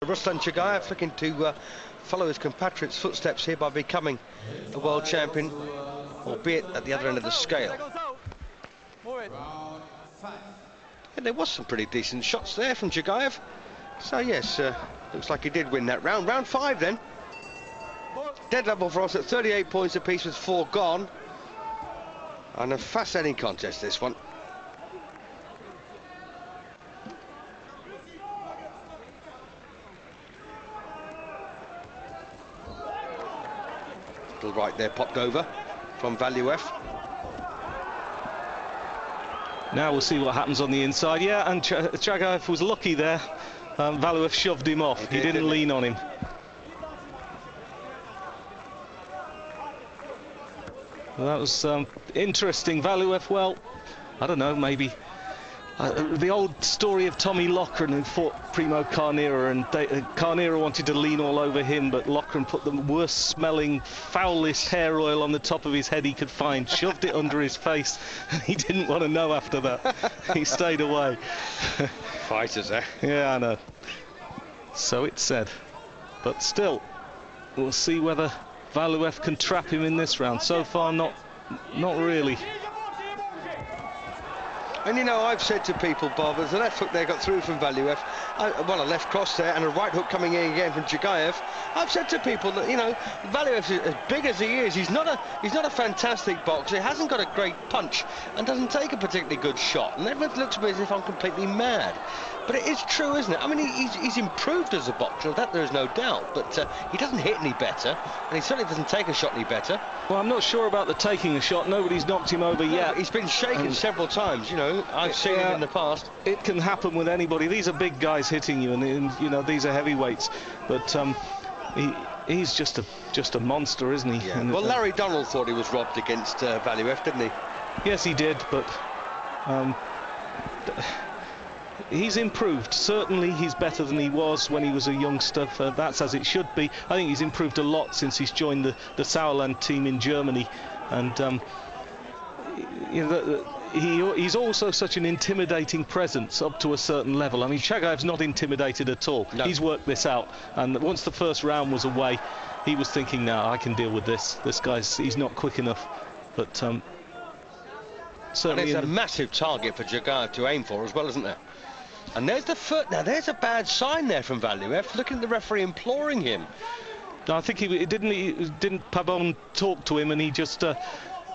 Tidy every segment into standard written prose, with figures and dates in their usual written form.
Ruslan Chagaev looking to follow his compatriot's footsteps here by becoming a world champion, albeit at the other end of the scale. And there was some pretty decent shots there from Chagaev. So yes, looks like he did win that round. Round 5 then. Dead level for us at 38 points apiece with 4 gone. And a fascinating contest, this one. Little right there popped over from Valuev. Now we'll see what happens on the inside. Yeah, and Chagaev was lucky there. Valuev shoved him off. He didn't lean on him. Well, that was interesting. Valuev, well, I don't know, maybe the old story of Tommy Loughran who fought Primo Carnera, and Carnera wanted to lean all over him, but Loughran put the worst smelling, foulest hair oil on the top of his head he could find, shoved it under his face, and he didn't want to know after that. He stayed away. Fighters, eh? Yeah, I know. So it's said. But still, we'll see whether Valuev can trap him in this round. So far, not really. And you know, I've said to people, Bob, there's a left hook there got through from Valuev, well, a left cross there, and a right hook coming in again from Chagaev. I've said to people that, you know, Valuev, as big as he is, he's not a fantastic boxer. He hasn't got a great punch and doesn't take a particularly good shot. And everyone looks at me as if I'm completely mad. But it is true, isn't it? I mean, he's improved as a boxer, that there is no doubt. But he doesn't hit any better, and he certainly doesn't take a shot any better. Well, I'm not sure about the taking a shot. Nobody's knocked him over yet. He's been shaken several times, you know. I've seen him in the past. It can happen with anybody. These are big guys hitting you, and you know, these are heavyweights. But he's just a monster, isn't he? Yeah. Well, Larry Donald thought he was robbed against Valuev, didn't he? Yes, he did, but he's improved. Certainly he's better than he was when he was a youngster. That's as it should be. I think he's improved a lot since he's joined the Sauerland team in Germany, and you know, he's also such an intimidating presence up to a certain level. I mean, Chagaev's not intimidated at all. No. He's worked this out, and once the first round was away, he was thinking, "No, I can deal with this. This he's not quick enough." But certainly, and it's a massive target for Chagaev to aim for as well, isn't there? And there's the foot. Now there's a bad sign there from Valuev. Looking at the referee imploring him. I think he didn't Pabon talk to him, and he just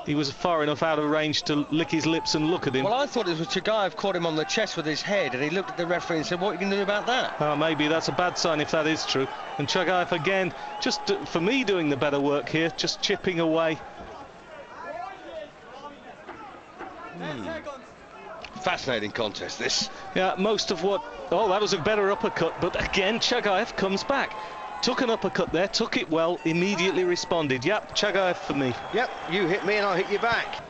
he was far enough out of range to lick his lips and look at him. Well, I thought it was Chagaev caught him on the chest with his head, and he looked at the referee and said, "What are you going to do about that?" Maybe that's a bad sign if that is true. And Chagaev again, just for me, doing the better work here, just chipping away. Fascinating contest, this. Yeah, most of what... Oh, that was a better uppercut, but again, Chagaev comes back. Took an uppercut there, took it well, immediately responded. Yep, Chagaev for me. Yep, you hit me and I'll hit you back.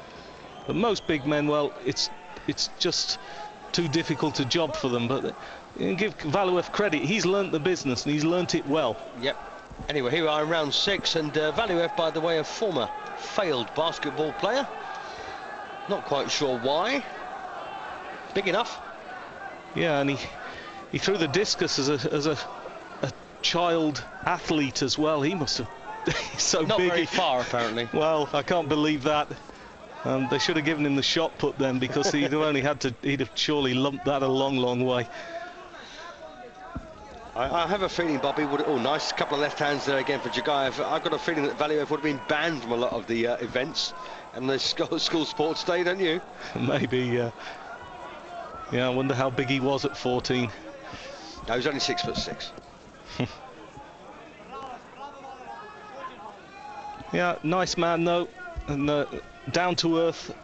But most big men, well, it's just too difficult to job for them, but you give Valuev credit. He's learnt the business, and he's learnt it well. Yep. Anyway, here we are in round 6, and Valuev, by the way, a former failed basketball player. Not quite sure why. Big enough. Yeah, and he threw the discus as a child athlete as well. He must have he's so not big. Not very far, apparently. Well, I can't believe that. They should have given him the shot put then, because he'd have surely lumped that a long way. I have a feeling Bobby would... Oh, nice couple of left hands there again for Chagaev. I've got a feeling that Valuev would have been banned from a lot of the events and the school sports day, don't you? Maybe, yeah. Yeah, I wonder how big he was at 14. No, he was only 6'6". Yeah, nice man though, and down to earth,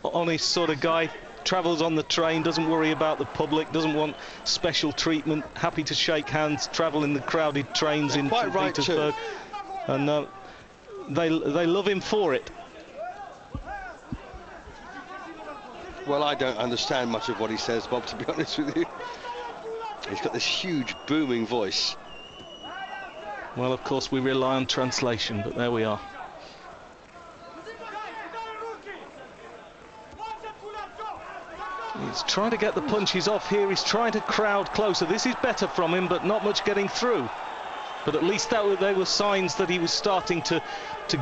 honest sort of guy. Travels on the train, doesn't worry about the public, doesn't want special treatment. Happy to shake hands, travel in the crowded trains in St. Petersburg, and they love him for it. Well, I don't understand much of what he says, Bob, to be honest with you. He's got this huge booming voice. Well, of course, we rely on translation, but there we are. He's trying to get the punches off here. He's trying to crowd closer. This is better from him, but not much getting through. But at least they were signs that he was starting to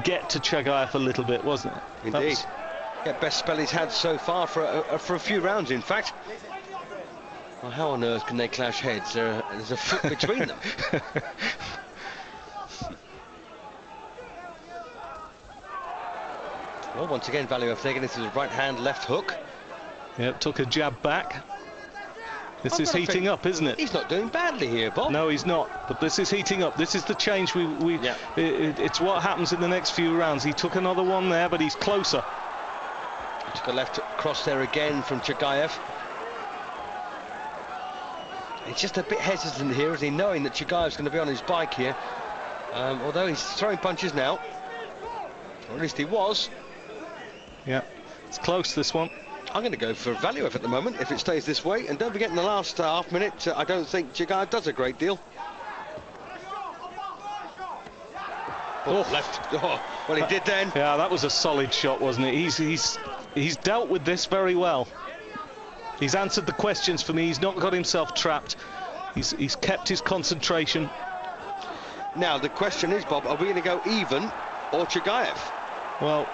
get to Chagaev a little bit, wasn't it? Indeed. Yeah, best spell he's had so far for a few rounds, in fact. Well, how on earth can they clash heads? There's a foot between them. Well, once again, Valuev taking it to the right hand, left hook. Yep, took a jab back. This is heating up, isn't it? He's not doing badly here, Bob. No, he's not. But this is heating up. This is the change Yeah. It's what happens in the next few rounds. He took another one there, but he's closer. He took a left cross there again from Chagaev. He's just a bit hesitant here, is he, knowing that Chagaev's going to be on his bike here. Although he's throwing punches now. Or at least he was. Yeah, it's close, this one. I'm going to go for Valuev at the moment, if it stays this way. And don't forget, in the last half minute, I don't think Chagaev does a great deal. Oh, left. Oh, well, he did then. Yeah, that was a solid shot, wasn't it? He's dealt with this very well. He's answered the questions for me. He's not got himself trapped. He's kept his concentration. Now, the question is, Bob, are we going to go even or Chagaev? Well,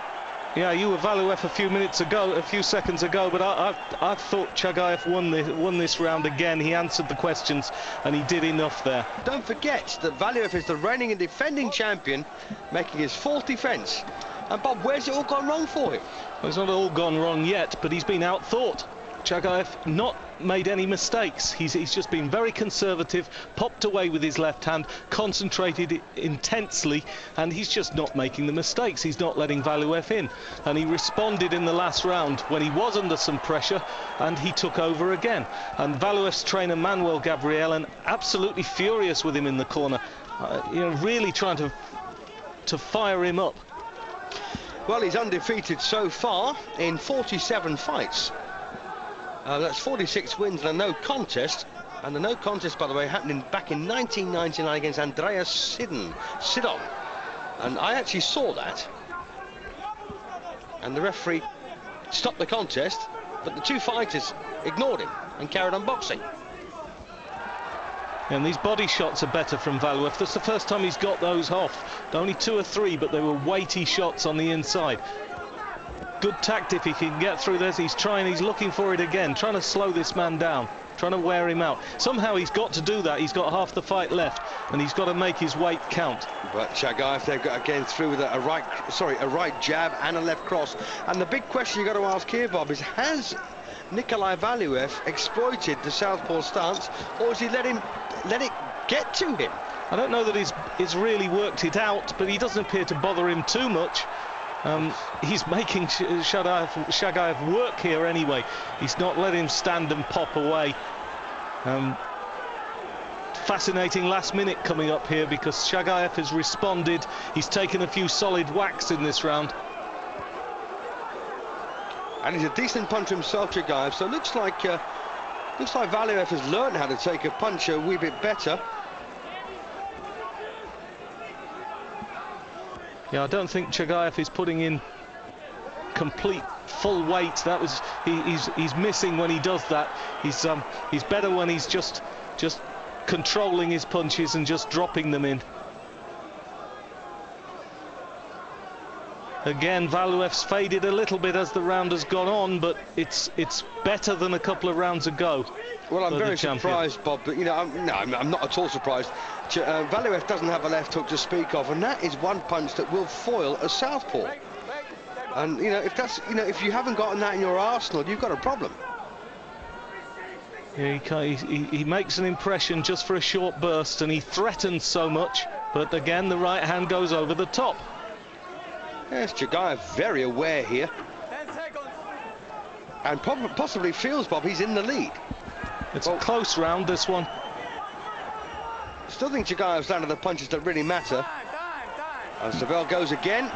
yeah, you were Valuev a few seconds ago, but I thought Chagaev won this round again. He answered the questions, and he did enough there. Don't forget that Valuev is the reigning and defending champion, making his fourth defence. And Bob, where's it all gone wrong for him? Well, it's not all gone wrong yet, but he's been outthought. Chagaev not made any mistakes. He's just been very conservative, popped away with his left hand, concentrated intensely, and he's just not making the mistakes. He's not letting Valuev in, and he responded in the last round when he was under some pressure, and he took over again. And Valuev's trainer Manuel Gabriel, absolutely furious with him in the corner, really trying to fire him up. Well, he's undefeated so far in 47 fights. That's 46 wins and a no contest. And the no contest, by the way, happening back in 1999 against Andreas Sidon. And I actually saw that. And the referee stopped the contest, but the two fighters ignored him and carried on boxing. And these body shots are better from Valuev. That's the first time he's got those off. Only 2 or 3, but they were weighty shots on the inside. Good tactic if he can get through this. He's looking for it again, trying to slow this man down, trying to wear him out. Somehow he's got to do that. He's got half the fight left, and he's got to make his weight count. But Chagaev, they've got again through with a right jab and a left cross. And the big question you got to ask here, Bob, is has Nikolai Valuev exploited the southpaw stance, or has he let it get to him? I don't know that he's really worked it out, but he doesn't appear to bother him too much. He's making Chagaev work here anyway. He's not letting him stand and pop away. Fascinating last minute coming up here, because Chagaev has responded. He's taken a few solid whacks in this round. And he's a decent puncher himself, Chagaev, so it looks like Valuev has learned how to take a punch a wee bit better. Yeah, I don't think Chagaev is putting in complete full weight. That was he's missing when he does that. He's better when he's just controlling his punches and just dropping them in. Again, Valuev's faded a little bit as the round has gone on, but it's better than a couple of rounds ago. Well, I'm very surprised, Bob, but I'm not at all surprised. Valuev doesn't have a left hook to speak of, and that is one punch that will foil a southpaw. And if you haven't gotten that in your arsenal, you've got a problem. Yeah, he makes an impression just for a short burst, and he threatens so much, but again the right hand goes over the top. Yes, Chagaev very aware here, and possibly feels, Bob, he's in the lead. It's a close round, this one. Still think Chagaev's landed the punches that really matter. As the bell goes again,